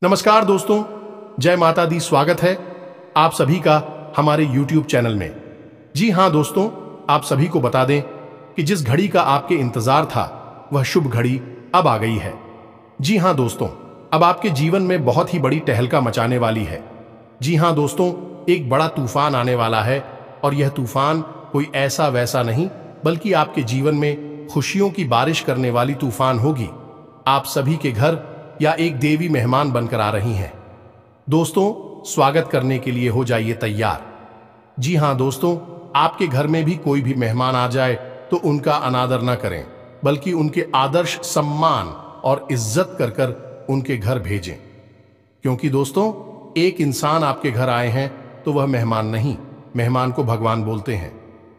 नमस्कार दोस्तों, जय माता दी। स्वागत है आप सभी का हमारे YouTube चैनल में। जी हाँ दोस्तों, आप सभी को बता दें कि जिस घड़ी का आपके इंतजार था वह शुभ घड़ी अब आ गई है। जी हाँ दोस्तों, अब आपके जीवन में बहुत ही बड़ी तहलका मचाने वाली है। जी हाँ दोस्तों, एक बड़ा तूफान आने वाला है और यह तूफान कोई ऐसा वैसा नहीं बल्कि आपके जीवन में खुशियों की बारिश करने वाली तूफान होगी। आप सभी के घर या एक देवी मेहमान बनकर आ रही हैं। दोस्तों, स्वागत करने के लिए हो जाइए तैयार। जी हाँ दोस्तों, आपके घर में भी कोई भी मेहमान आ जाए तो उनका अनादर न करें, बल्कि उनके आदर्श सम्मान और इज्जत कर कर उनके घर भेजें। क्योंकि दोस्तों, एक इंसान आपके घर आए हैं तो वह मेहमान नहीं, मेहमान को भगवान बोलते हैं।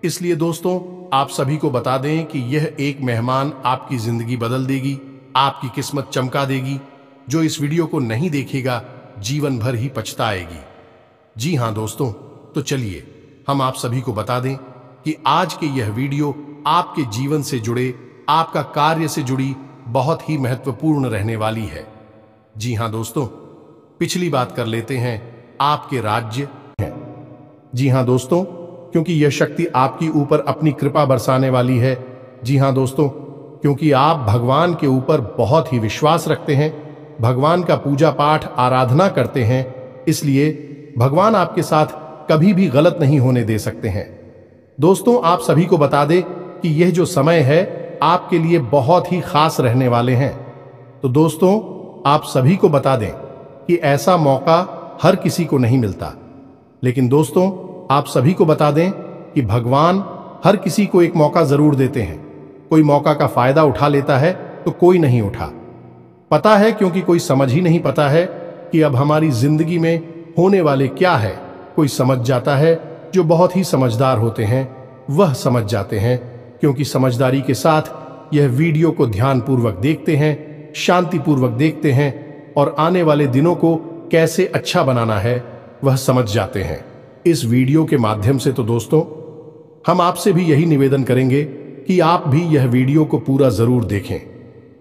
इसलिए दोस्तों, आप सभी को बता दें कि यह एक मेहमान आपकी जिंदगी बदल देगी, आपकी किस्मत चमका देगी। जो इस वीडियो को नहीं देखेगा जीवन भर ही पछताएगी। जी हाँ दोस्तों, तो चलिए हम आप सभी को बता दें कि आज की यह वीडियो आपके जीवन से जुड़े, आपका कार्य से जुड़ी बहुत ही महत्वपूर्ण रहने वाली है। जी हाँ दोस्तों, पिछली बात कर लेते हैं आपके राज्य है। जी हाँ दोस्तों, क्योंकि यह शक्ति आपकी ऊपर अपनी कृपा बरसाने वाली है। जी हाँ दोस्तों, क्योंकि आप भगवान के ऊपर बहुत ही विश्वास रखते हैं, भगवान का पूजा पाठ आराधना करते हैं, इसलिए भगवान आपके साथ कभी भी गलत नहीं होने दे सकते हैं। दोस्तों, आप सभी को बता दें कि यह जो समय है आपके लिए बहुत ही खास रहने वाले हैं। तो दोस्तों, आप सभी को बता दें कि ऐसा मौका हर किसी को नहीं मिलता। लेकिन दोस्तों, आप सभी को बता दें कि भगवान हर किसी को एक मौका जरूर देते हैं। कोई मौका का फायदा उठा लेता है तो कोई नहीं उठा। पता है, क्योंकि कोई समझ ही नहीं पता है कि अब हमारी जिंदगी में होने वाले क्या है। कोई समझ जाता है, जो बहुत ही समझदार होते हैं वह समझ जाते हैं, क्योंकि समझदारी के साथ यह वीडियो को ध्यानपूर्वक देखते हैं, शांतिपूर्वक देखते हैं और आने वाले दिनों को कैसे अच्छा बनाना है वह समझ जाते हैं। इस वीडियो के माध्यम से तो दोस्तों, हम आपसे भी यही निवेदन करेंगे कि आप भी यह वीडियो को पूरा जरूर देखें।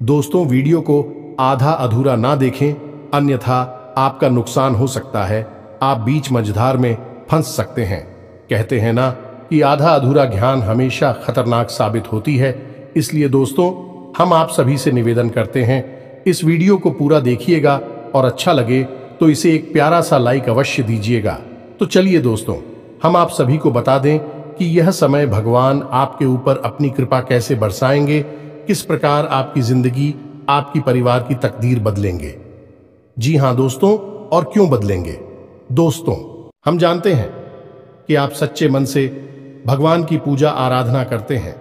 दोस्तों, वीडियो को आधा अधूरा ना देखें, अन्यथा आपका नुकसान हो सकता है। आप बीच मझधार में फंस सकते हैं। कहते हैं ना कि आधा अधूरा ज्ञान हमेशा खतरनाक साबित होती है। इसलिए दोस्तों, हम आप सभी से निवेदन करते हैं, इस वीडियो को पूरा देखिएगा और अच्छा लगे तो इसे एक प्यारा सा लाइक अवश्य दीजिएगा। तो चलिए दोस्तों, हम आप सभी को बता दें कि यह समय भगवान आपके ऊपर अपनी कृपा कैसे बरसाएंगे, किस प्रकार आपकी जिंदगी, आपकी परिवार की तकदीर बदलेंगे। जी हाँ दोस्तों, और क्यों बदलेंगे। दोस्तों, हम जानते हैं कि आप सच्चे मन से भगवान की पूजा आराधना करते हैं।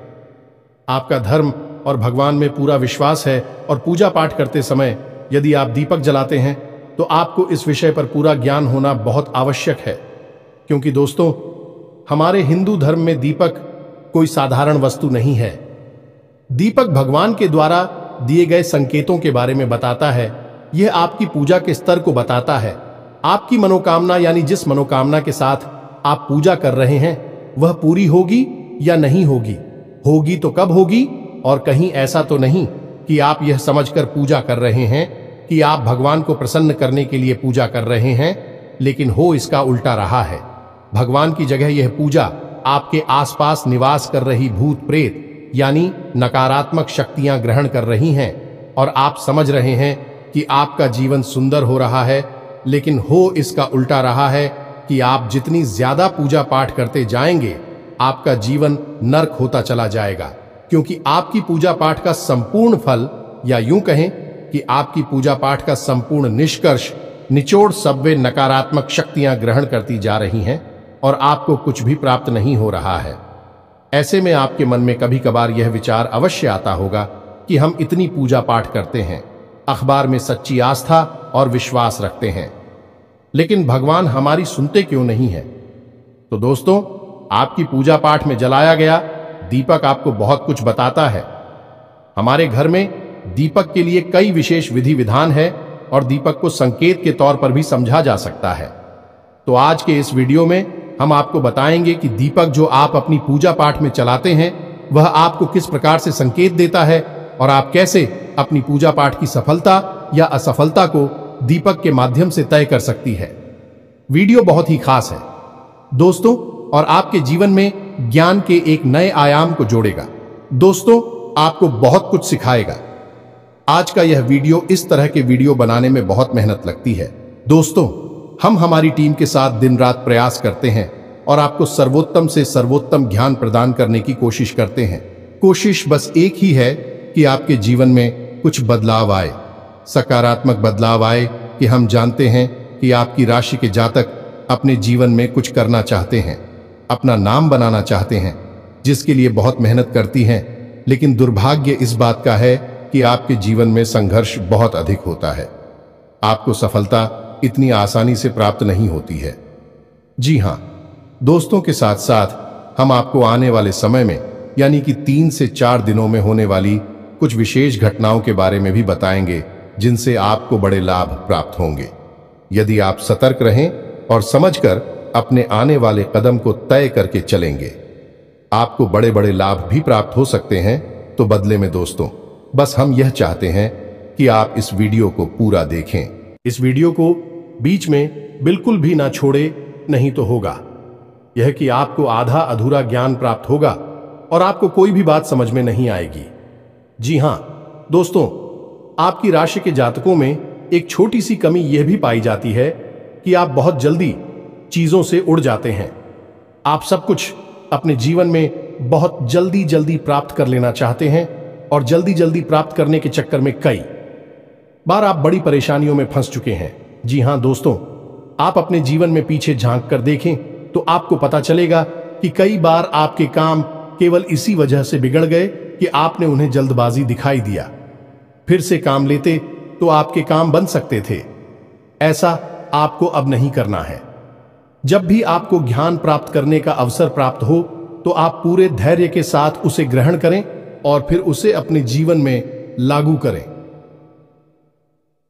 आपका धर्म और भगवान में पूरा विश्वास है और पूजा पाठ करते समय यदि आप दीपक जलाते हैं तो आपको इस विषय पर पूरा ज्ञान होना बहुत आवश्यक है। क्योंकि दोस्तों, हमारे हिंदू धर्म में दीपक कोई साधारण वस्तु नहीं है। दीपक भगवान के द्वारा दिए गए संकेतों के बारे में बताता है। यह आपकी पूजा के स्तर को बताता है। आपकी मनोकामना, यानी जिस मनोकामना के साथ आप पूजा कर रहे हैं वह पूरी होगी या नहीं होगी। होगी तो कब होगी, और कहीं ऐसा तो नहीं कि आप यह समझकर पूजा कर रहे हैं कि आप भगवान को प्रसन्न करने के लिए पूजा कर रहे हैं, लेकिन हो इसका उल्टा रहा है। भगवान की जगह यह पूजा आपके आसपास निवास कर रही भूत प्रेत यानी नकारात्मक शक्तियां ग्रहण कर रही हैं, और आप समझ रहे हैं कि आपका जीवन सुंदर हो रहा है, लेकिन हो इसका उल्टा रहा है कि आप जितनी ज्यादा पूजा पाठ करते जाएंगे आपका जीवन नरक होता चला जाएगा। क्योंकि आपकी पूजा पाठ का संपूर्ण फल, या यूं कहें कि आपकी पूजा पाठ का संपूर्ण निष्कर्ष, निचोड़ सब वे नकारात्मक शक्तियां ग्रहण करती जा रही हैं और आपको कुछ भी प्राप्त नहीं हो रहा है। ऐसे में आपके मन में कभी कभार यह विचार अवश्य आता होगा कि हम इतनी पूजा पाठ करते हैं, अखबार में सच्ची आस्था और विश्वास रखते हैं, लेकिन भगवान हमारी सुनते क्यों नहीं है। तो दोस्तों, आपकी पूजा पाठ में जलाया गया दीपक आपको बहुत कुछ बताता है। हमारे घर में दीपक के लिए कई विशेष विधि विधान है और दीपक को संकेत के तौर पर भी समझा जा सकता है। तो आज के इस वीडियो में हम आपको बताएंगे कि दीपक जो आप अपनी पूजा पाठ में चलाते हैं वह आपको किस प्रकार से संकेत देता है और आप कैसे अपनी पूजा पाठ की सफलता या असफलता को दीपक के माध्यम से तय कर सकती है। वीडियो बहुत ही खास है दोस्तों, और आपके जीवन में ज्ञान के एक नए आयाम को जोड़ेगा। दोस्तों, आपको बहुत कुछ सिखाएगा। आज का यह वीडियो, इस तरह के वीडियो बनाने में बहुत मेहनत लगती है दोस्तों। हम हमारी टीम के साथ दिन रात प्रयास करते हैं और आपको सर्वोत्तम से सर्वोत्तम ज्ञान प्रदान करने की कोशिश करते हैं। कोशिश बस एक ही है कि आपके जीवन में कुछ बदलाव आए, सकारात्मक बदलाव आए। कि हम जानते हैं कि आपकी राशि के जातक अपने जीवन में कुछ करना चाहते हैं, अपना नाम बनाना चाहते हैं, जिसके लिए बहुत मेहनत करती हैं। लेकिन दुर्भाग्य इस बात का है कि आपके जीवन में संघर्ष बहुत अधिक होता है। आपको सफलता इतनी आसानी से प्राप्त नहीं होती है। जी हां दोस्तों, के साथ साथ हम आपको आने वाले समय में यानी कि 3 से 4 दिनों में होने वाली कुछ विशेष घटनाओं के बारे में भी बताएंगे, जिनसे आपको बड़े लाभ प्राप्त होंगे। यदि आप सतर्क रहें और समझकर अपने आने वाले कदम को तय करके चलेंगे, आपको बड़े बड़े लाभ भी प्राप्त हो सकते हैं। तो बदले में दोस्तों, बस हम यह चाहते हैं कि आप इस वीडियो को पूरा देखें। इस वीडियो को बीच में बिल्कुल भी ना छोड़े, नहीं तो होगा यह कि आपको आधा अधूरा ज्ञान प्राप्त होगा और आपको कोई भी बात समझ में नहीं आएगी। जी हां दोस्तों, आपकी राशि के जातकों में एक छोटी सी कमी यह भी पाई जाती है कि आप बहुत जल्दी चीजों से उड़ जाते हैं। आप सब कुछ अपने जीवन में बहुत जल्दी जल्दी प्राप्त कर लेना चाहते हैं और जल्दी जल्दी प्राप्त करने के चक्कर में कई बार आप बड़ी परेशानियों में फंस चुके हैं। जी हां दोस्तों, आप अपने जीवन में पीछे झांक कर देखें तो आपको पता चलेगा कि कई बार आपके काम केवल इसी वजह से बिगड़ गए कि आपने उन्हें जल्दबाजी दिखाई दिया। फिर से काम लेते तो आपके काम बन सकते थे। ऐसा आपको अब नहीं करना है। जब भी आपको ज्ञान प्राप्त करने का अवसर प्राप्त हो तो आप पूरे धैर्य के साथ उसे ग्रहण करें और फिर उसे अपने जीवन में लागू करें,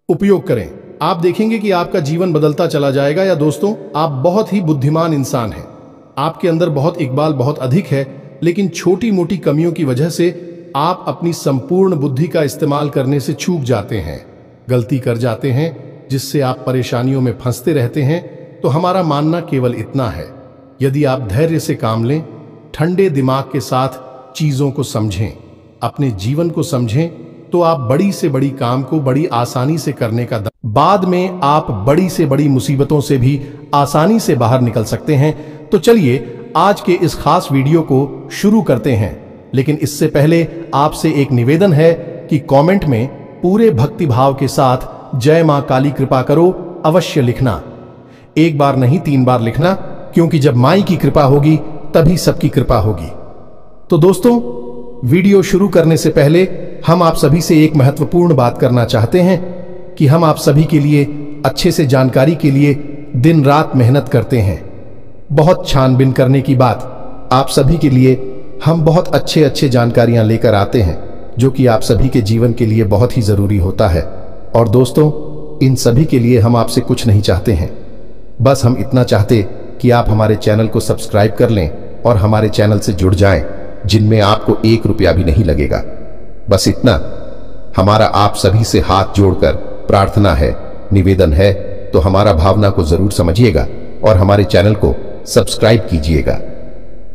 उपयोग करें। आप देखेंगे कि आपका जीवन बदलता चला जाएगा। या दोस्तों, आप बहुत ही बुद्धिमान इंसान हैं। आपके अंदर बहुत इकबाल बहुत अधिक है, लेकिन छोटी मोटी कमियों की वजह से आप अपनी संपूर्ण बुद्धि का इस्तेमाल करने से चूक जाते हैं, गलती कर जाते हैं, जिससे आप परेशानियों में फंसते रहते हैं। तो हमारा मानना केवल इतना है, यदि आप धैर्य से काम लें, ठंडे दिमाग के साथ चीजों को समझें, अपने जीवन को समझें, तो आप बड़ी से बड़ी काम को बड़ी आसानी से करने का बाद में आप बड़ी से बड़ी मुसीबतों से भी आसानी से बाहर निकल सकते हैं। तो चलिए आज के इस खास वीडियो को शुरू करते हैं। लेकिन इससे पहले आपसे एक निवेदन है कि कमेंट में पूरे भक्ति भाव के साथ जय मां काली कृपा करो अवश्य लिखना। एक बार नहीं 3 बार लिखना, क्योंकि जब माई की कृपा होगी तभी सबकी कृपा होगी। तो दोस्तों, वीडियो शुरू करने से पहले हम आप सभी से एक महत्वपूर्ण बात करना चाहते हैं कि हम आप सभी के लिए अच्छे से जानकारी के लिए दिन रात मेहनत करते हैं। बहुत छानबीन करने की बात, आप सभी के लिए हम बहुत अच्छे जानकारियां लेकर आते हैं, जो कि आप सभी के जीवन के लिए बहुत ही जरूरी होता है। और दोस्तों, इन सभी के लिए हम आपसे कुछ नहीं चाहते हैं, बस हम इतना चाहते कि आप हमारे चैनल को सब्सक्राइब कर लें और हमारे चैनल से जुड़ जाएं, जिनमें आपको 1 रुपया भी नहीं लगेगा। बस इतना हमारा आप सभी से हाथ जोड़कर प्रार्थना है, निवेदन है। तो हमारा भावना को जरूर समझिएगा और हमारे चैनल को सब्सक्राइब कीजिएगा।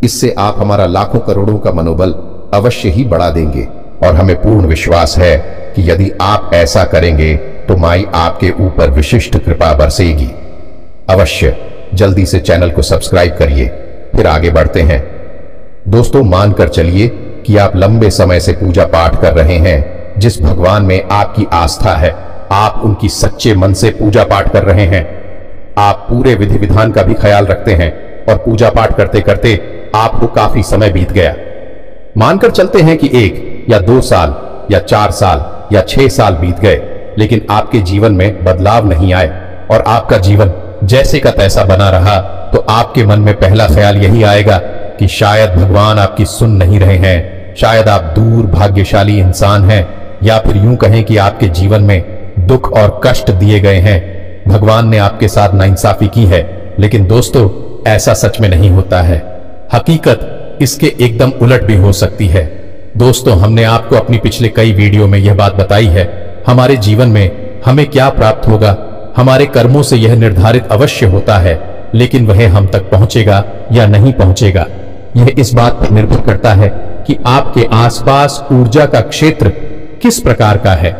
इससे आप हमारा लाखों करोड़ों का मनोबल अवश्य ही बढ़ा देंगे। और हमें पूर्ण विश्वास है कि यदि आप ऐसा करेंगे तो माई आपके ऊपर विशिष्ट कृपा बरसेगी। अवश्य जल्दी से चैनल को सब्सक्राइब करिए। फिर आगे बढ़ते हैं। दोस्तों, मानकर चलिए कि आप लंबे समय से पूजा पाठ कर रहे हैं। जिस भगवान में आपकी आस्था है, आप उनकी सच्चे मन से पूजा पाठ कर रहे हैं। आप पूरे विधि विधान का भी ख्याल रखते हैं और पूजा पाठ करते करते आपको काफी समय बीत गया। मानकर चलते हैं कि 1 या 2 साल या 4 साल या 6 साल बीत गए, लेकिन आपके जीवन में बदलाव नहीं आए और आपका जीवन जैसे का तैसा बना रहा, तो आपके मन में पहला ख्याल यही आएगा कि शायद भगवान आपकी सुन नहीं रहे हैं, शायद आप दूर भाग्यशाली इंसान हैं, या फिर यूं कहें कि आपके जीवन में दुख और कष्ट दिए गए हैं। भगवान ने आपके साथ नाइंसाफी की है। लेकिन दोस्तों, ऐसा सच में नहीं होता है। हकीकत इसके एकदम उलट भी हो सकती है। दोस्तों, हमने आपको अपनी पिछले कई वीडियो में यह बात बताई है, हमारे जीवन में हमें क्या प्राप्त होगा, हमारे कर्मों से यह निर्धारित अवश्य होता है, लेकिन वह हम तक पहुंचेगा या नहीं पहुंचेगा, यह इस बात पर निर्भर करता है कि आपके आसपास ऊर्जा का क्षेत्र किस प्रकार का है।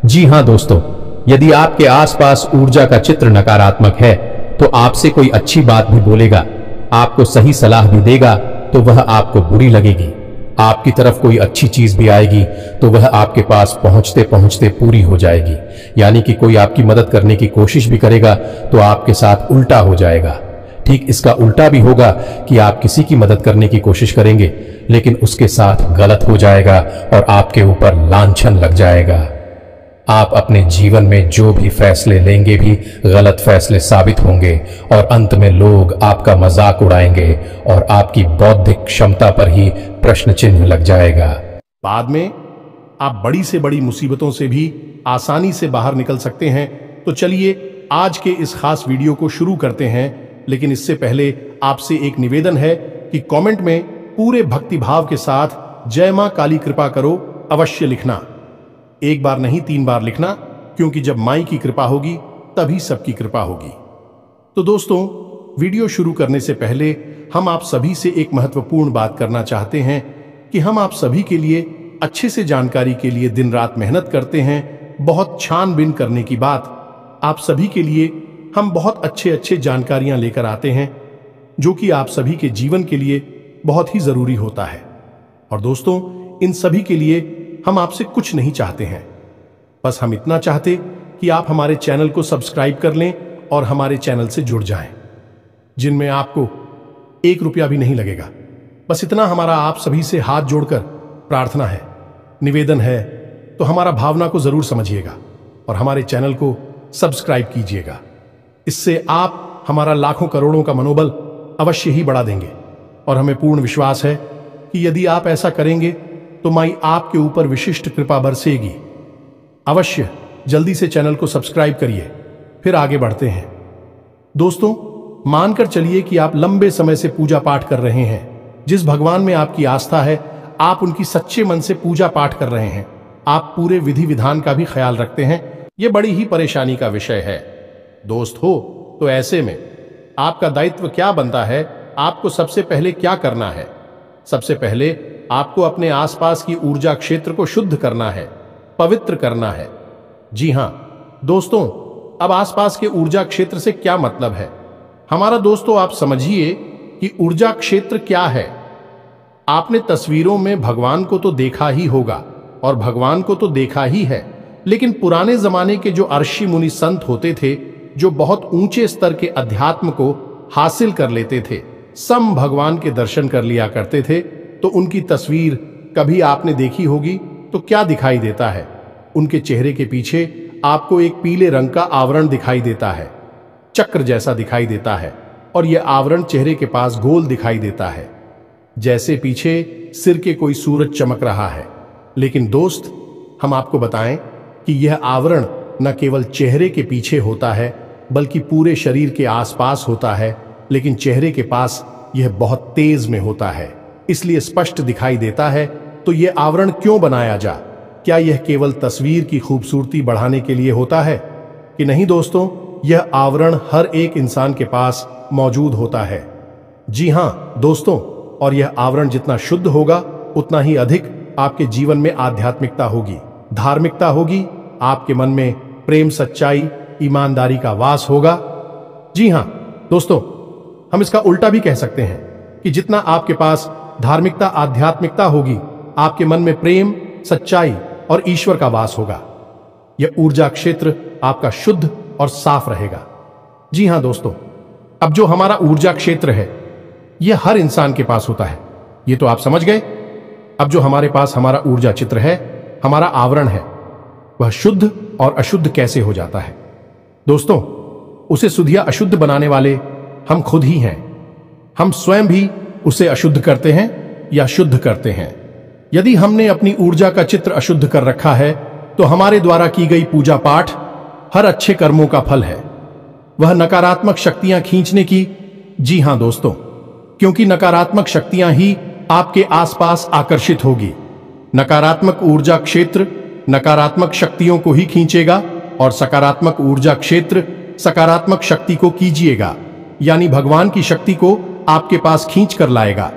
जी हां दोस्तों, यदि आपके आसपास ऊर्जा का चित्र नकारात्मक है तो आपसे कोई अच्छी बात भी बोलेगा, आपको सही सलाह भी देगा तो वह आपको बुरी लगेगी। आपकी तरफ कोई अच्छी चीज भी आएगी तो वह आपके पास पहुंचते पहुंचते पूरी हो जाएगी। यानी कि कोई आपकी मदद करने की कोशिश भी करेगा तो आपके साथ उल्टा हो जाएगा। ठीक इसका उल्टा भी होगा कि आप किसी की मदद करने की कोशिश करेंगे लेकिन उसके साथ गलत हो जाएगा और आपके ऊपर लांछन लग जाएगा। आप अपने जीवन में जो भी फैसले लेंगे भी गलत फैसले साबित होंगे और अंत में लोग आपका मजाक उड़ाएंगे और आपकी बौद्धिक क्षमता पर ही प्रश्न चिन्ह लग जाएगा। बाद में आप बड़ी से बड़ी मुसीबतों से भी आसानी से बाहर निकल सकते हैं। तो चलिए आज के इस खास वीडियो को शुरू करते हैं, लेकिन इससे पहले आपसे एक निवेदन है कि कमेंट में पूरे भक्तिभाव के साथ जय मां काली कृपा करो अवश्य लिखना। एक बार नहीं 3 बार लिखना, क्योंकि जब माई की कृपा होगी तभी सबकी कृपा होगी। तो दोस्तों, वीडियो शुरू करने से पहले हम आप सभी से एक महत्वपूर्ण बात करना चाहते हैं कि हम आप सभी के लिए अच्छे से जानकारी के लिए दिन रात मेहनत करते हैं। बहुत छानबीन करने की बात, आप सभी के लिए हम बहुत अच्छे जानकारियां लेकर आते हैं जो कि आप सभी के जीवन के लिए बहुत ही जरूरी होता है। और दोस्तों, इन सभी के लिए हम आपसे कुछ नहीं चाहते हैं, बस हम इतना चाहते कि आप हमारे चैनल को सब्सक्राइब कर लें और हमारे चैनल से जुड़ जाएं, जिनमें आपको 1 रुपया भी नहीं लगेगा। बस इतना हमारा आप सभी से हाथ जोड़कर प्रार्थना है, निवेदन है। तो हमारा भावना को जरूर समझिएगा और हमारे चैनल को सब्सक्राइब कीजिएगा। इससे आप हमारा लाखों करोड़ों का मनोबल अवश्य ही बढ़ा देंगे और हमें पूर्ण विश्वास है कि यदि आप ऐसा करेंगे तो माई आपके ऊपर विशिष्ट कृपा बरसेगी। अवश्य जल्दी से चैनल को सब्सक्राइब करिए, फिर आगे बढ़ते हैं। दोस्तों, मानकर चलिए कि आप लंबे समय से पूजा पाठ कर रहे हैं। जिस भगवान में आपकी आस्था है, आप उनकी सच्चे मन से पूजा पाठ कर रहे हैं। आप पूरे विधि विधान का भी ख्याल रखते हैं। यह बड़ी ही परेशानी का विषय है दोस्त हो। तो ऐसे में आपका दायित्व क्या बनता है? आपको सबसे पहले क्या करना है? सबसे पहले आपको अपने आसपास की ऊर्जा क्षेत्र को शुद्ध करना है, पवित्र करना है। जी हां दोस्तों, अब आसपास के ऊर्जा क्षेत्र से क्या मतलब है हमारा? दोस्तों, आप समझिए कि ऊर्जा क्षेत्र क्या है। आपने तस्वीरों में भगवान को तो देखा ही होगा और भगवान को तो देखा ही है, लेकिन पुराने जमाने के जो अर्षि मुनि संत होते थे, जो बहुत ऊंचे स्तर के अध्यात्म को हासिल कर लेते थे, सम भगवान के दर्शन कर लिया करते थे, तो उनकी तस्वीर कभी आपने देखी होगी तो क्या दिखाई देता है? उनके चेहरे के पीछे आपको एक पीले रंग का आवरण दिखाई देता है, चक्र जैसा दिखाई देता है, और यह आवरण चेहरे के पास गोल दिखाई देता है, जैसे पीछे सिर के कोई सूरज चमक रहा है। लेकिन दोस्त, हम आपको बताएं कि यह आवरण न केवल चेहरे के पीछे होता है बल्कि पूरे शरीर के आसपास होता है, लेकिन चेहरे के पास यह बहुत तेज में होता है, इसलिए स्पष्ट दिखाई देता है। तो यह आवरण क्यों बनाया जा? क्या यह केवल तस्वीर की खूबसूरती बढ़ाने के लिए होता है कि नहीं? दोस्तों, यह आवरण हर एक इंसान के पास मौजूद होता है। जी हां दोस्तों, और यह आवरण जितना शुद्ध होगा उतना ही अधिक आपके जीवन में आध्यात्मिकता होगी, धार्मिकता होगी, आपके मन में प्रेम, सच्चाई, ईमानदारी का वास होगा। जी हां दोस्तों, हम इसका उल्टा भी कह सकते हैं कि जितना आपके पास धार्मिकता, आध्यात्मिकता होगी, आपके मन में प्रेम, सच्चाई और ईश्वर का वास होगा। यह ऊर्जा क्षेत्र आपका शुद्ध और साफ रहेगा। जी हां दोस्तों, अब जो हमारा ऊर्जा क्षेत्र है यह हर इंसान के पास होता है, ये तो आप समझ गए। अब जो हमारे पास हमारा ऊर्जा चित्र है, हमारा आवरण है, वह शुद्ध और अशुद्ध कैसे हो जाता है? दोस्तों, उसे शुद्ध या अशुद्ध बनाने वाले हम खुद ही हैं। हम स्वयं भी उसे अशुद्ध करते हैं या शुद्ध करते हैं। यदि हमने अपनी ऊर्जा का चित्र अशुद्ध कर रखा है तो हमारे द्वारा की गई पूजा पाठ हर अच्छे कर्मों का फल है, वह नकारात्मक शक्तियां खींचने की। जी हां दोस्तों, क्योंकि नकारात्मक शक्तियां ही आपके आसपास आकर्षित होगी। नकारात्मक ऊर्जा क्षेत्र नकारात्मक शक्तियों को ही खींचेगा और सकारात्मक ऊर्जा क्षेत्र सकारात्मक शक्ति को कीजिएगा, यानी भगवान की शक्ति को आपके पास खींच कर लाएगा।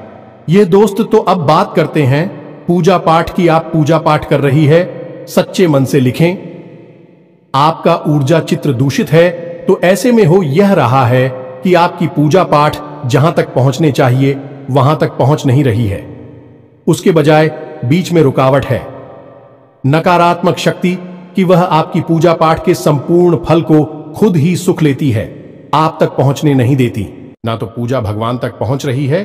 ये दोस्त तो अब बात करते हैं पूजा पाठ की। आप पूजा पाठ कर रही है, सच्चे मन से लिखें। आपका ऊर्जा चित्र दूषित है तो ऐसे में हो यह रहा है कि आपकी पूजा पाठ जहां तक पहुंचने चाहिए वहां तक पहुंच नहीं रही है, उसके बजाय बीच में रुकावट है। नकारात्मक शक्ति कि वह आपकी पूजा पाठ के संपूर्ण फल को खुद ही सुख लेती है, आप तक पहुंचने नहीं देती। ना तो पूजा भगवान तक पहुंच रही है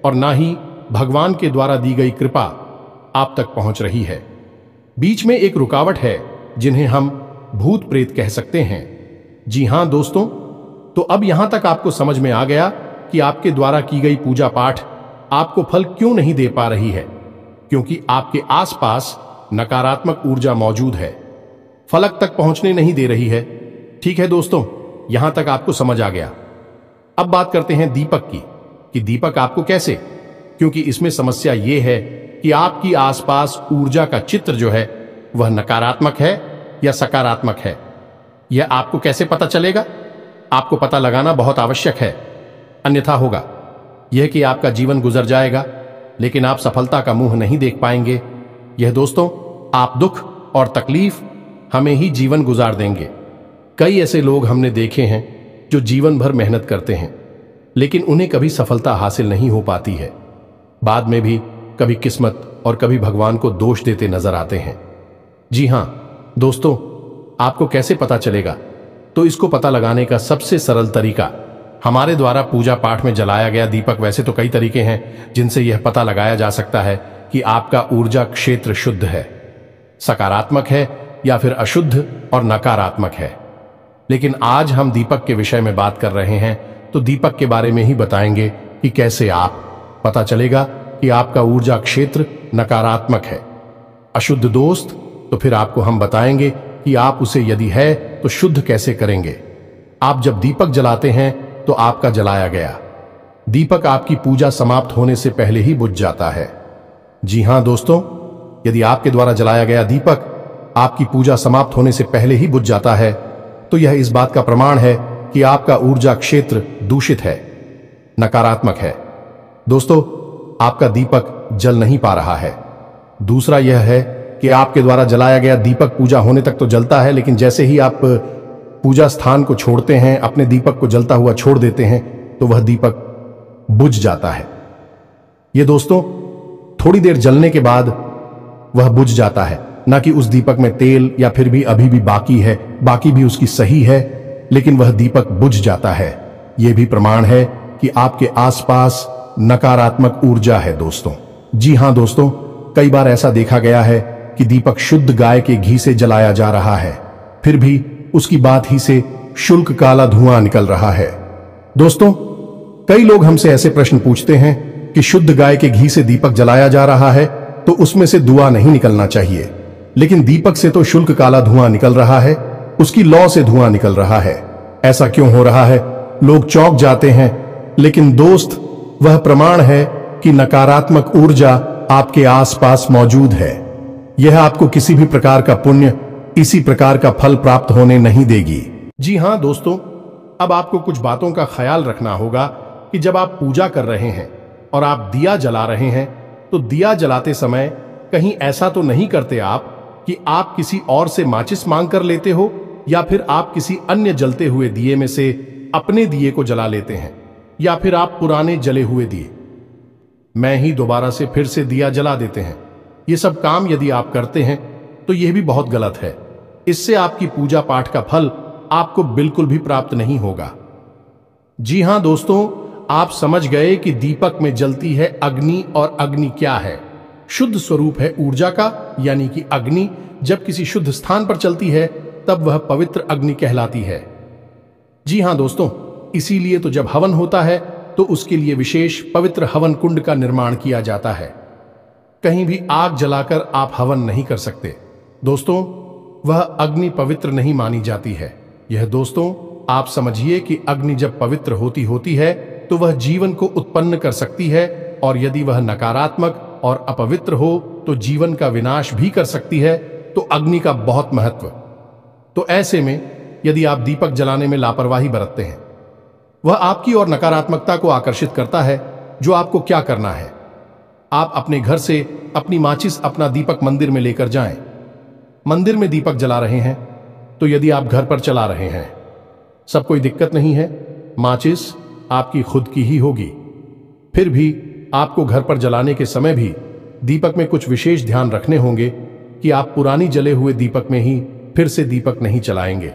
और ना ही भगवान के द्वारा दी गई कृपा आप तक पहुंच रही है। बीच में एक रुकावट है जिन्हें हम भूत प्रेत कह सकते हैं। जी हां दोस्तों, तो अब यहां तक आपको समझ में आ गया कि आपके द्वारा की गई पूजा पाठ आपको फल क्यों नहीं दे पा रही है, क्योंकि आपके आसपास नकारात्मक ऊर्जा मौजूद है, फलक तक पहुंचने नहीं दे रही है। ठीक है दोस्तों, यहां तक आपको समझ आ गया। अब बात करते हैं दीपक की, कि दीपक आपको कैसे, क्योंकि इसमें समस्या यह है कि आपकी आसपास ऊर्जा का चित्र जो है वह नकारात्मक है या सकारात्मक है। यह आपको कैसे पता चलेगा? आपको पता लगाना बहुत आवश्यक है, अन्यथा होगा यह कि आपका जीवन गुजर जाएगा लेकिन आप सफलता का मुंह नहीं देख पाएंगे। यह दोस्तों, आप दुख और तकलीफ हमें ही जीवन गुजार देंगे। कई ऐसे लोग हमने देखे हैं जो जीवन भर मेहनत करते हैं लेकिन उन्हें कभी सफलता हासिल नहीं हो पाती है। बाद में भी कभी किस्मत और कभी भगवान को दोष देते नजर आते हैं। जी हां दोस्तों, आपको कैसे पता चलेगा? तो इसको पता लगाने का सबसे सरल तरीका हमारे द्वारा पूजा पाठ में जलाया गया दीपक। वैसे तो कई तरीके हैं जिनसे यह पता लगाया जा सकता है कि आपका ऊर्जा क्षेत्र शुद्ध है, सकारात्मक है या फिर अशुद्ध और नकारात्मक है। लेकिन आज हम दीपक के विषय में बात कर रहे हैं तो दीपक के बारे में ही बताएंगे कि कैसे आप पता चलेगा कि आपका ऊर्जा क्षेत्र नकारात्मक है, अशुद्ध दोस्त। तो फिर आपको हम बताएंगे कि आप उसे यदि है तो शुद्ध कैसे करेंगे। आप जब दीपक जलाते हैं तो आपका जलाया गया दीपक आपकी पूजा समाप्त होने से पहले ही बुझ जाता है। जी हां दोस्तों, यदि आपके द्वारा जलाया गया दीपक आपकी पूजा समाप्त होने से पहले ही बुझ जाता है तो यह इस बात का प्रमाण है कि आपका ऊर्जा क्षेत्र दूषित है, नकारात्मक है। दोस्तों, आपका दीपक जल नहीं पा रहा है। दूसरा यह है कि आपके द्वारा जलाया गया दीपक पूजा होने तक तो जलता है, लेकिन जैसे ही आप पूजा स्थान को छोड़ते हैं, अपने दीपक को जलता हुआ छोड़ देते हैं, तो वह दीपक बुझ जाता है। यह दोस्तों, थोड़ी देर जलने के बाद वह बुझ जाता है, ना कि उस दीपक में तेल या फिर भी अभी भी बाकी है, बाकी भी उसकी सही है, लेकिन वह दीपक बुझ जाता है। यह भी प्रमाण है कि आपके आसपास नकारात्मक ऊर्जा है दोस्तों। जी हां दोस्तों, कई बार ऐसा देखा गया है कि दीपक शुद्ध गाय के घी से जलाया जा रहा है, फिर भी उसकी बात ही से शुल्क काला धुआं निकल रहा है। दोस्तों, कई लोग हमसे ऐसे प्रश्न पूछते हैं कि शुद्ध गाय के घी से दीपक जलाया जा रहा है तो उसमें से धुआं नहीं निकलना चाहिए, लेकिन दीपक से तो शुल्क काला धुआं निकल रहा है, उसकी लौ से धुआं निकल रहा है। ऐसा क्यों हो रहा है? लोग चौंक जाते हैं, लेकिन दोस्त, वह प्रमाण है कि नकारात्मक ऊर्जा आपके आसपास मौजूद है। यह आपको किसी भी प्रकार का पुण्य, इसी प्रकार का फल प्राप्त होने नहीं देगी। जी हां दोस्तों, अब आपको कुछ बातों का ख्याल रखना होगा कि जब आप पूजा कर रहे हैं और आप दिया जला रहे हैं तो दिया जलाते समय कहीं ऐसा तो नहीं करते आप कि आप किसी और से माचिस मांग कर लेते हो, या फिर आप किसी अन्य जलते हुए दिए में से अपने दिए को जला लेते हैं, या फिर आप पुराने जले हुए दिए मैं ही दोबारा से फिर से दिया जला देते हैं। ये सब काम यदि आप करते हैं तो यह भी बहुत गलत है। इससे आपकी पूजा पाठ का फल आपको बिल्कुल भी प्राप्त नहीं होगा। जी हां दोस्तों, आप समझ गए कि दीपक में जलती है अग्नि, और अग्नि क्या है? शुद्ध स्वरूप है ऊर्जा का, यानी कि अग्नि जब किसी शुद्ध स्थान पर चलती है तब वह पवित्र अग्नि कहलाती है। जी हां दोस्तों, इसीलिए तो जब हवन होता है तो उसके लिए विशेष पवित्र हवन कुंड का निर्माण किया जाता है। कहीं भी आग जलाकर आप हवन नहीं कर सकते दोस्तों, वह अग्नि पवित्र नहीं मानी जाती है। यह दोस्तों, आप समझिए कि अग्नि जब पवित्र होती है तो वह जीवन को उत्पन्न कर सकती है, और यदि वह नकारात्मक और अपवित्र हो तो जीवन का विनाश भी कर सकती है। तो अग्नि का बहुत महत्व। तो ऐसे में यदि आप दीपक जलाने में लापरवाही बरतते हैं, वह आपकी और नकारात्मकता को आकर्षित करता है। जो आपको क्या करना है, आप अपने घर से अपनी माचिस, अपना दीपक मंदिर में लेकर जाएं। मंदिर में दीपक जला रहे हैं तो यदि आप घर पर चला रहे हैं, सब कोई दिक्कत नहीं है, माचिस आपकी खुद की ही होगी। फिर भी आपको घर पर जलाने के समय भी दीपक में कुछ विशेष ध्यान रखने होंगे कि आप पुरानी जले हुए दीपक में ही फिर से दीपक नहीं चलाएंगे।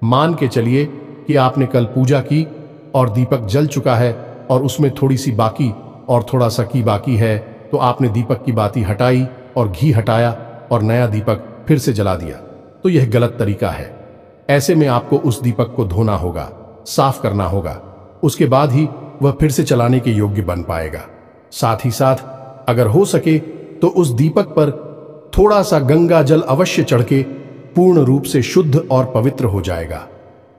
मान के चलिए कि आपने कल पूजा की और दीपक जल चुका है और उसमें थोड़ी सी बाकी और थोड़ा सा की बाकी है, तो आपने दीपक की बाती हटाई और घी हटाया और नया दीपक फिर से जला दिया, तो यह गलत तरीका है। ऐसे में आपको उस दीपक को धोना होगा, साफ करना होगा, उसके बाद ही वह फिर से चलाने के योग्य बन पाएगा। साथ ही साथ अगर हो सके तो उस दीपक पर थोड़ा सा गंगा जल अवश्य चढ़ के पूर्ण रूप से शुद्ध और पवित्र हो जाएगा।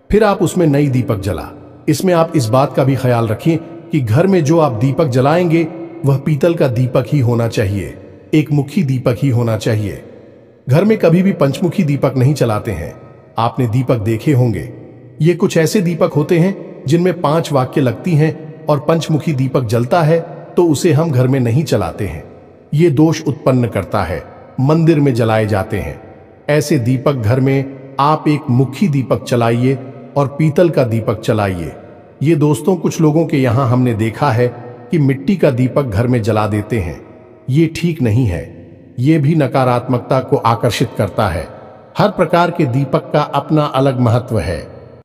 फिर आप उसमें नई दीपक जला। इसमें आप इस बात का भी ख्याल रखें कि घर में जो आप दीपक जलाएंगे वह पीतल का दीपक ही होना चाहिए, एक मुखी दीपक ही होना चाहिए। घर में कभी भी पंचमुखी दीपक नहीं चलाते हैं। आपने दीपक देखे होंगे, ये कुछ ऐसे दीपक होते हैं जिनमें 5 वाक्य लगती हैं और पंचमुखी दीपक जलता है, तो उसे हम घर में नहीं चलाते हैं। ये दोष उत्पन्न करता है, मंदिर में जलाए जाते हैं। ऐसे दीपक घर में आप एक मुखी दीपक चलाइए और पीतल का दीपक चलाइए। ये दोस्तों कुछ लोगों के यहाँ हमने देखा है कि मिट्टी का दीपक घर में जला देते हैं। ये ठीक नहीं है, ये भी नकारात्मकता को आकर्षित करता है। हर प्रकार के दीपक का अपना अलग महत्व है।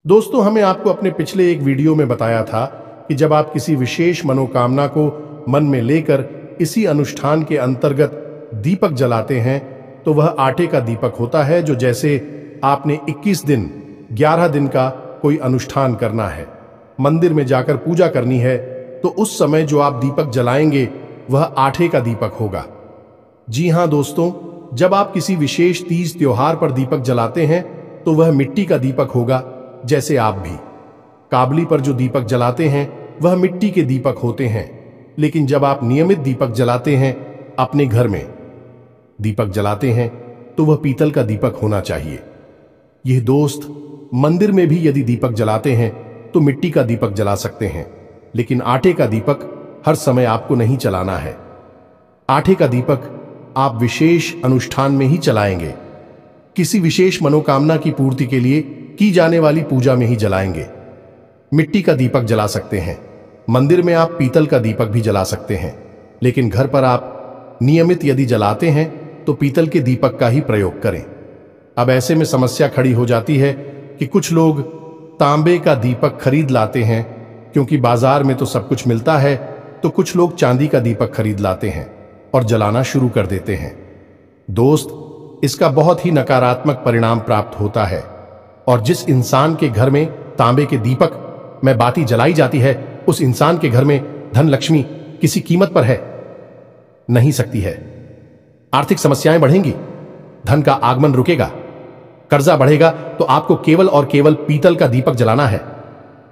दोस्तों, हमें आपको अपने पिछले एक वीडियो में बताया था कि जब आप किसी विशेष मनोकामना को मन में लेकर इसी अनुष्ठान के अंतर्गत दीपक जलाते हैं तो वह आटे का दीपक होता है। जो जैसे आपने 21 दिन 11 दिन का कोई अनुष्ठान करना है, मंदिर में जाकर पूजा करनी है, तो उस समय जो आप दीपक जलाएंगे वह आटे का दीपक होगा। जी हाँ दोस्तों, जब आप किसी विशेष तीज त्योहार पर दीपक जलाते हैं तो वह मिट्टी का दीपक होगा। जैसे आप भी काबली पर जो दीपक जलाते हैं वह मिट्टी के दीपक होते हैं। लेकिन जब आप नियमित दीपक जलाते हैं, अपने घर में दीपक जलाते हैं, तो वह पीतल का दीपक होना चाहिए। यह दोस्त, मंदिर में भी यदि दीपक जलाते हैं तो मिट्टी का दीपक जला सकते हैं, लेकिन आटे का दीपक हर समय आपको नहीं चलाना है। आटे का दीपक आप विशेष अनुष्ठान में ही चलाएंगे, किसी विशेष मनोकामना की पूर्ति के लिए की जाने वाली पूजा में ही जलाएंगे। मिट्टी का दीपक जला सकते हैं, मंदिर में आप पीतल का दीपक भी जला सकते हैं, लेकिन घर पर आप नियमित यदि जलाते हैं तो पीतल के दीपक का ही प्रयोग करें। अब ऐसे में समस्या खड़ी हो जाती है कि कुछ लोग तांबे का दीपक खरीद लाते हैं, क्योंकि बाजार में तो सब कुछ मिलता है, तो कुछ लोग चांदी का दीपक खरीद लाते हैं और जलाना शुरू कर देते हैं। दोस्त, इसका बहुत ही नकारात्मक परिणाम प्राप्त होता है। और जिस इंसान के घर में तांबे के दीपक में बाती जलाई जाती है, उस इंसान के घर में धन लक्ष्मी किसी कीमत पर है नहीं सकती है। आर्थिक समस्याएं बढ़ेंगी, धन का आगमन रुकेगा, कर्जा बढ़ेगा। तो आपको केवल और केवल पीतल का दीपक जलाना है,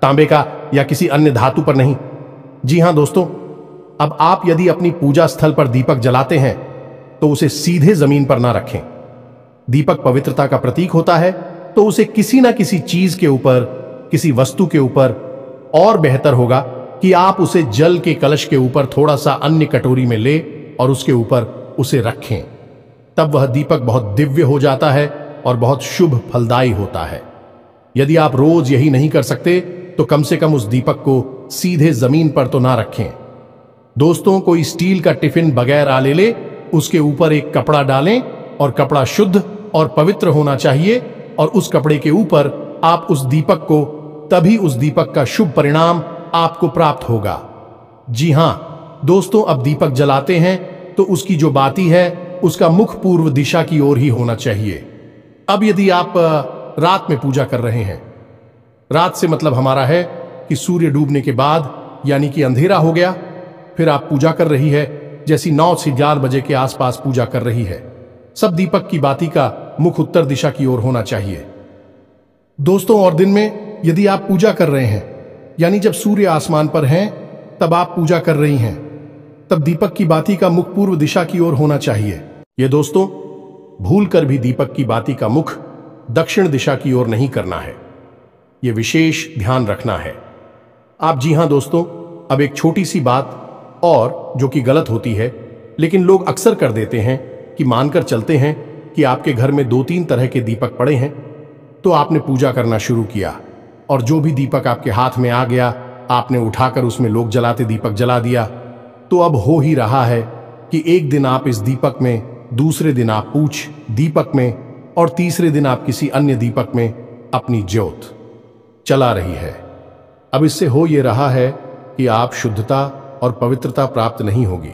तांबे का या किसी अन्य धातु पर नहीं। जी हां दोस्तों, अब आप यदि अपनी पूजा स्थल पर दीपक जलाते हैं तो उसे सीधे जमीन पर ना रखें। दीपक पवित्रता का प्रतीक होता है, तो उसे किसी ना किसी चीज के ऊपर, किसी वस्तु के ऊपर, और बेहतर होगा कि आप उसे जल के कलश के ऊपर थोड़ा सा अन्य कटोरी में ले और उसके ऊपर उसे रखें। तब वह दीपक बहुत दिव्य हो जाता है और बहुत शुभ फलदायी होता है। यदि आप रोज यही नहीं कर सकते तो कम से कम उस दीपक को सीधे जमीन पर तो ना रखें। दोस्तों, कोई स्टील का टिफिन बगैर आले ले, उसके ऊपर एक कपड़ा डालें और कपड़ा शुद्ध और पवित्र होना चाहिए, और उस कपड़े के ऊपर आप उस दीपक को, तभी उस दीपक का शुभ परिणाम आपको प्राप्त होगा। जी हां दोस्तों, अब दीपक जलाते हैं तो उसकी जो बाती है उसका मुख पूर्व दिशा की ओर ही होना चाहिए। अब यदि आप रात में पूजा कर रहे हैं, रात से मतलब हमारा है कि सूर्य डूबने के बाद, यानी कि अंधेरा हो गया, फिर आप पूजा कर रही है, जैसी 9 से 11 बजे के आसपास पूजा कर रही है, सब दीपक की बाती का मुख उत्तर दिशा की ओर होना चाहिए। दोस्तों, और दिन में यदि आप पूजा कर रहे हैं, यानी जब सूर्य आसमान पर हैं, तब आप पूजा कर रही हैं, तब दीपक की बाती का मुख पूर्व दिशा की ओर होना चाहिए। ये दोस्तों, भूलकर भी दीपक की बाती का मुख दक्षिण दिशा की ओर नहीं करना है। यह विशेष ध्यान रखना है। आप जी हां दोस्तों, अब एक छोटी सी बात और जो कि गलत होती है, लेकिन लोग अक्सर कर देते हैं कि मानकर चलते हैं कि आपके घर में 2-3 तरह के दीपक पड़े हैं, तो आपने पूजा करना शुरू किया और जो भी दीपक आपके हाथ में आ गया आपने उठाकर उसमें लोग जलाते दीपक जला दिया। तो अब हो ही रहा है कि एक दिन आप इस दीपक में, दूसरे दिन आप पूछ दीपक में और तीसरे दिन आप किसी अन्य दीपक में अपनी ज्योत चला रही है। अब इससे हो ये रहा है कि आप शुद्धता और पवित्रता प्राप्त नहीं होगी,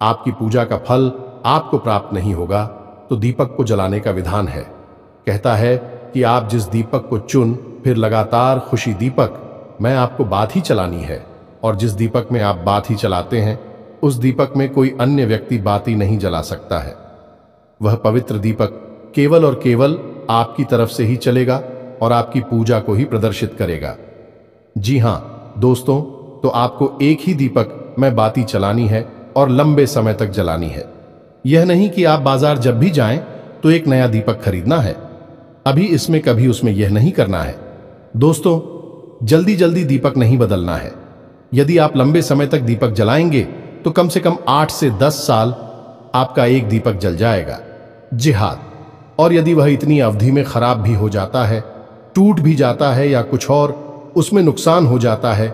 आपकी पूजा का फल आपको प्राप्त नहीं होगा। तो दीपक को जलाने का विधान है, कहता है कि आप जिस दीपक को चुन, फिर लगातार खुशी दीपक मैं आपको बात ही चलानी है, और जिस दीपक में आप बात ही चलाते हैं उस दीपक में कोई अन्य व्यक्ति बाती नहीं जला सकता है। वह पवित्र दीपक केवल और केवल आपकी तरफ से ही चलेगा और आपकी पूजा को ही प्रदर्शित करेगा। जी हां दोस्तों, तो आपको एक ही दीपक में बाती चलानी है और लंबे समय तक जलानी है। यह नहीं कि आप बाजार जब भी जाएं तो एक नया दीपक खरीदना है, अभी इसमें कभी उसमें यह नहीं करना है। दोस्तों, जल्दी जल्दी दीपक नहीं बदलना है। यदि आप लंबे समय तक दीपक जलाएंगे तो कम से कम 8 से 10 साल आपका एक दीपक जल जाएगा। जी हां, और यदि वह इतनी अवधि में खराब भी हो जाता है, टूट भी जाता है या कुछ और उसमें नुकसान हो जाता है,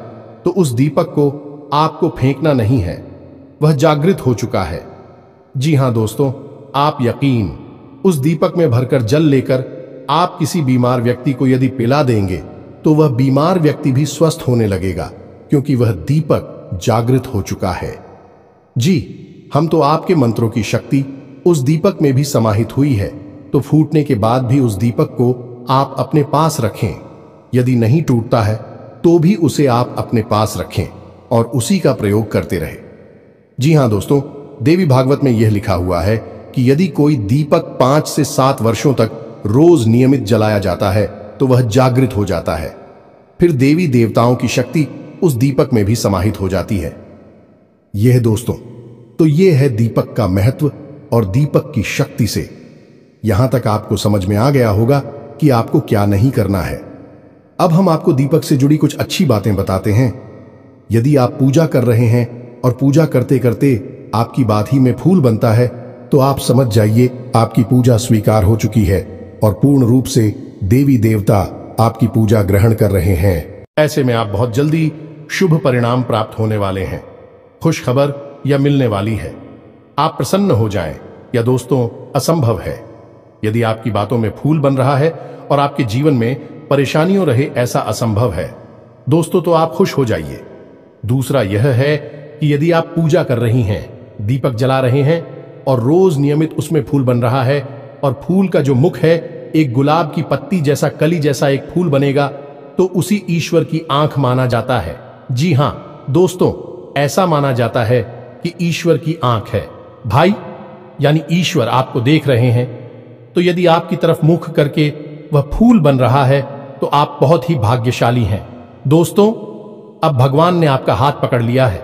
तो उस दीपक को आपको फेंकना नहीं है, वह जागृत हो चुका है। जी हां दोस्तों, आप यकीन उस दीपक में भरकर जल लेकर आप किसी बीमार व्यक्ति को यदि पिला देंगे तो वह बीमार व्यक्ति भी स्वस्थ होने लगेगा, क्योंकि वह दीपक जागृत हो चुका है। जी, हम तो आपके मंत्रों की शक्ति उस दीपक में भी समाहित हुई है, तो फूटने के बाद भी उस दीपक को आप अपने पास रखें। यदि नहीं टूटता है तो भी उसे आप अपने पास रखें और उसी का प्रयोग करते रहे। जी हां दोस्तों, देवी भागवत में यह लिखा हुआ है कि यदि कोई दीपक 5 से 7 वर्षों तक रोज नियमित जलाया जाता है तो वह जागृत हो जाता है, फिर देवी देवताओं की शक्ति उस दीपक में भी समाहित हो जाती है। यह दोस्तों, तो यह है दीपक का महत्व और दीपक की शक्ति से। यहां तक आपको समझ में आ गया होगा कि आपको क्या नहीं करना है। अब हम आपको दीपक से जुड़ी कुछ अच्छी बातें बताते हैं। यदि आप पूजा कर रहे हैं और पूजा करते करते आपकी बात ही में फूल बनता है, तो आप समझ जाइए आपकी पूजा स्वीकार हो चुकी है और पूर्ण रूप से देवी देवता आपकी पूजा ग्रहण कर रहे हैं। ऐसे में आप बहुत जल्दी शुभ परिणाम प्राप्त होने वाले हैं। खुश खबर या मिलने वाली है। आप प्रसन्न हो जाएं या दोस्तों असंभव है। यदि आपकी बातों में फूल बन रहा है और आपके जीवन में परेशानियों रहे, ऐसा असंभव है दोस्तों, तो आप खुश हो जाइए। दूसरा यह है कि यदि आप पूजा कर रही हैं, दीपक जला रहे हैं और रोज नियमित उसमें फूल बन रहा है और फूल का जो मुख है एक गुलाब की पत्ती जैसा, कली जैसा एक फूल बनेगा, तो उसी ईश्वर की आंख माना जाता है। जी हां दोस्तों, ऐसा माना जाता है कि ईश्वर की आंख है। भाई यानी ईश्वर आपको देख रहे हैं, तो यदि आपकी तरफ मुख करके वह फूल बन रहा है तो आप बहुत ही भाग्यशाली हैं। दोस्तों, अब भगवान ने आपका हाथ पकड़ लिया है।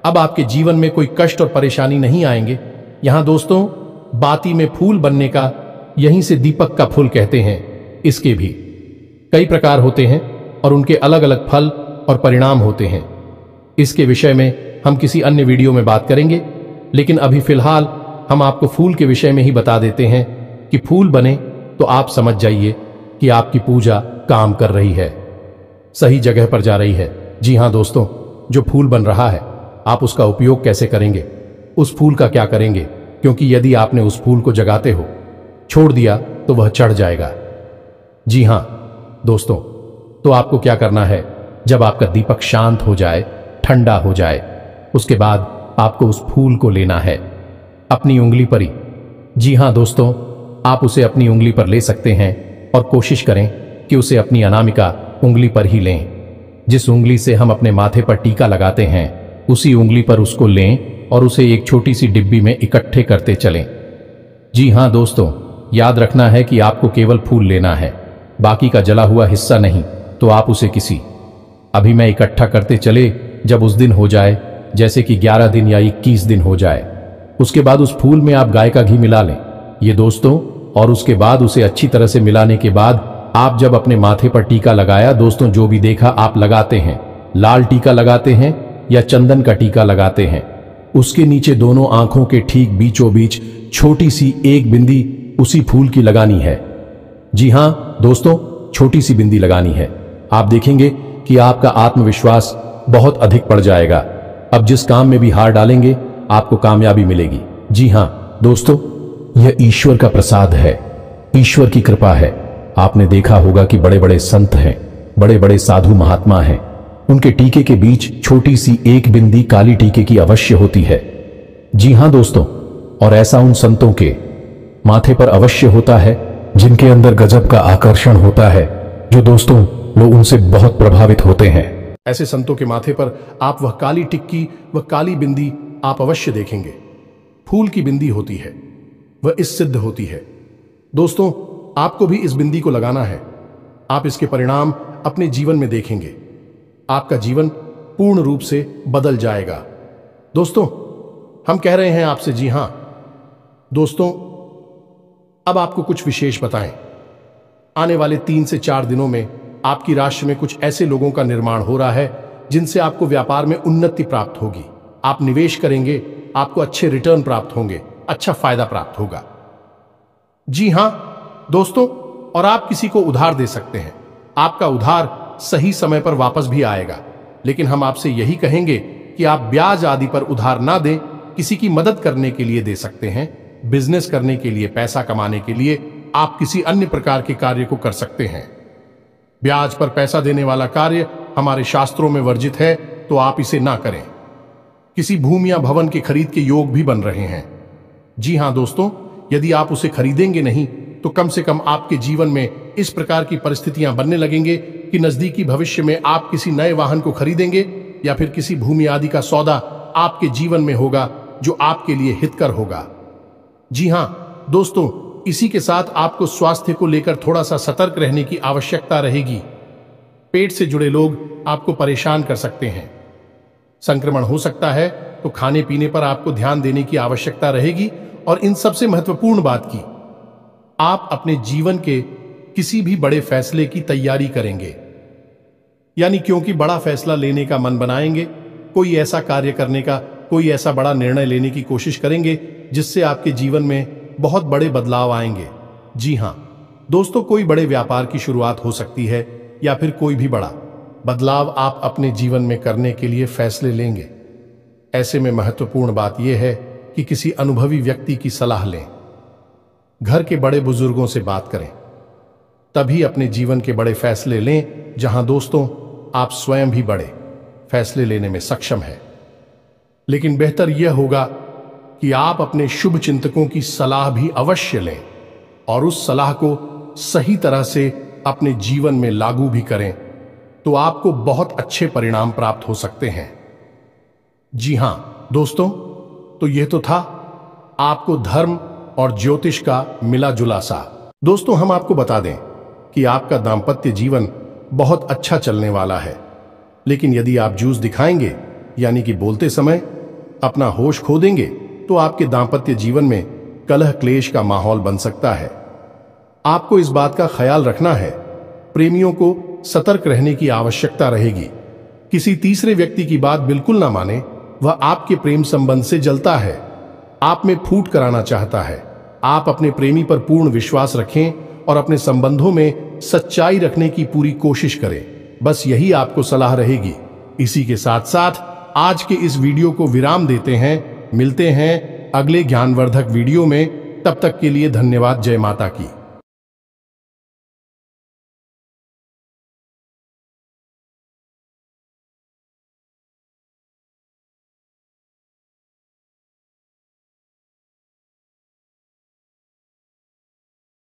अब आपके जीवन में कोई कष्ट और परेशानी नहीं आएंगे। यहां दोस्तों, बाती में फूल बनने का, यहीं से दीपक का फूल कहते हैं। इसके भी कई प्रकार होते हैं और उनके अलग अलग फल और परिणाम होते हैं। इसके विषय में हम किसी अन्य वीडियो में बात करेंगे, लेकिन अभी फिलहाल हम आपको फूल के विषय में ही बता देते हैं कि फूल बने तो आप समझ जाइए कि आपकी पूजा काम कर रही है, सही जगह पर जा रही है। जी हां दोस्तों, जो फूल बन रहा है आप उसका उपयोग कैसे करेंगे, उस फूल का क्या करेंगे, क्योंकि यदि आपने उस फूल को जगाते हो छोड़ दिया तो वह चढ़ जाएगा। जी हां दोस्तों, तो आपको क्या करना है, जब आपका दीपक शांत हो जाए, ठंडा हो जाए, उसके बाद आपको उस फूल को लेना है अपनी उंगली पर ही। जी हां दोस्तों, आप उसे अपनी उंगली पर ले सकते हैं और कोशिश करें कि उसे अपनी अनामिका उंगली पर ही लें। जिस उंगली से हम अपने माथे पर टीका लगाते हैं उसी उंगली पर उसको लें और उसे एक छोटी सी डिब्बी में इकट्ठे करते चलें। जी हां दोस्तों, याद रखना है कि आपको केवल फूल लेना है, बाकी का जला हुआ हिस्सा नहीं। तो आप उसे किसी, अभी मैं इकट्ठा करते चले, जब उस दिन हो जाए, जैसे कि 11 दिन या 21 दिन हो जाए, उसके बाद उस फूल में आप गाय का घी मिला लें। ये दोस्तों और उसके बाद उसे अच्छी तरह से मिलाने के बाद आप जब अपने माथे पर टीका लगाया, दोस्तों जो भी देखा आप लगाते हैं, लाल टीका लगाते हैं या चंदन का टीका लगाते हैं, उसके नीचे दोनों आंखों के ठीक बीचों बीच छोटी सी एक बिंदी उसी फूल की लगानी है। जी हां दोस्तों, छोटी सी बिंदी लगानी है। आप देखेंगे कि आपका आत्मविश्वास बहुत अधिक बढ़ जाएगा। अब जिस काम में भी हार डालेंगे आपको कामयाबी मिलेगी। जी हां दोस्तों, यह ईश्वर का प्रसाद है, ईश्वर की कृपा है। आपने देखा होगा कि बड़े बड़े संत हैं, बड़े बड़े साधु महात्मा हैं, उनके टीके के बीच छोटी सी एक बिंदी काली टीके की अवश्य होती है। जी हां दोस्तों, और ऐसा उन संतों के माथे पर अवश्य होता है जिनके अंदर गजब का आकर्षण होता है, जो दोस्तों लोग उनसे बहुत प्रभावित होते हैं। ऐसे संतों के माथे पर आप वह काली टिक्की, वह काली बिंदी आप अवश्य देखेंगे। फूल की बिंदी होती है, वह इस सिद्ध होती है। दोस्तों आपको भी इस बिंदी को लगाना है। आप इसके परिणाम अपने जीवन में देखेंगे। आपका जीवन पूर्ण रूप से बदल जाएगा। दोस्तों हम कह रहे हैं आपसे, जी हां दोस्तों, अब आपको कुछ विशेष बताएं। आने वाले 3 से 4 दिनों में आपकी राशि में कुछ ऐसे लोगों का निर्माण हो रहा है जिनसे आपको व्यापार में उन्नति प्राप्त होगी। आप निवेश करेंगे, आपको अच्छे रिटर्न प्राप्त होंगे, अच्छा फायदा प्राप्त होगा। जी हां दोस्तों, और आप किसी को उधार दे सकते हैं। आपका उधार सही समय पर वापस भी आएगा, लेकिन हम आपसे यही कहेंगे कि आप ब्याज आदि पर उधार ना दें। किसी की मदद करने के लिए दे सकते हैं, बिजनेस करने के लिए, पैसा कमाने के लिए, आप किसी अन्य प्रकार के कार्य को कर सकते हैं। ब्याज पर पैसा देने वाला कार्य हमारे शास्त्रों में वर्जित है, तो आप इसे ना करें। किसी भूमि या भवन के खरीद के योग भी बन रहे हैं। जी हां दोस्तों, यदि आप उसे खरीदेंगे नहीं तो कम से कम आपके जीवन में इस प्रकार की परिस्थितियां बनने लगेंगे कि नजदीकी भविष्य में आप किसी नए वाहन को खरीदेंगे या फिर किसी भूमि आदि का सौदा आपके जीवन में होगा जो आपके लिए हितकर होगा। जी हां दोस्तों, इसी के साथ आपको स्वास्थ्य को लेकर थोड़ा सा सतर्क रहने की आवश्यकता रहेगी। पेट से जुड़े लोग आपको परेशान कर सकते हैं, संक्रमण हो सकता है, तो खाने पीने पर आपको ध्यान देने की आवश्यकता रहेगी। और इन सबसे महत्वपूर्ण बात की, आप अपने जीवन के किसी भी बड़े फैसले की तैयारी करेंगे, यानी क्योंकि बड़ा फैसला लेने का मन बनाएंगे, कोई ऐसा कार्य करने का, कोई ऐसा बड़ा निर्णय लेने की कोशिश करेंगे जिससे आपके जीवन में बहुत बड़े बदलाव आएंगे। जी हां दोस्तों, कोई बड़े व्यापार की शुरुआत हो सकती है या फिर कोई भी बड़ा बदलाव आप अपने जीवन में करने के लिए फैसले लेंगे। ऐसे में महत्वपूर्ण बात यह है कि किसी अनुभवी व्यक्ति की सलाह लें, घर के बड़े बुजुर्गों से बात करें, तभी अपने जीवन के बड़े फैसले लें, जहां दोस्तों आप स्वयं भी बड़े फैसले लेने में सक्षम हैं। लेकिन बेहतर यह होगा कि आप अपने शुभ चिंतकों की सलाह भी अवश्य लें और उस सलाह को सही तरह से अपने जीवन में लागू भी करें, तो आपको बहुत अच्छे परिणाम प्राप्त हो सकते हैं। जी हां दोस्तों, तो यह तो था आपको धर्म और ज्योतिष का मिला जुला सा। दोस्तों हम आपको बता दें कि आपका दांपत्य जीवन बहुत अच्छा चलने वाला है, लेकिन यदि आप जूझ दिखाएंगे, यानी कि बोलते समय अपना होश खो देंगे, तो आपके दांपत्य जीवन में कलह क्लेश का माहौल बन सकता है। आपको इस बात का ख्याल रखना है, प्रेमियों को सतर्क रहने की आवश्यकता रहेगी। किसी तीसरे व्यक्ति की बात बिल्कुल ना माने, वह आपके प्रेम संबंध से जलता है, आप में फूट कराना चाहता है। आप अपने प्रेमी पर पूर्ण विश्वास रखें और अपने संबंधों में सच्चाई रखने की पूरी कोशिश करें। बस यही आपको सलाह रहेगी। इसी के साथ साथ आज के इस वीडियो को विराम देते हैं। मिलते हैं अगले ज्ञानवर्धक वीडियो में। तब तक के लिए धन्यवाद। जय माता की।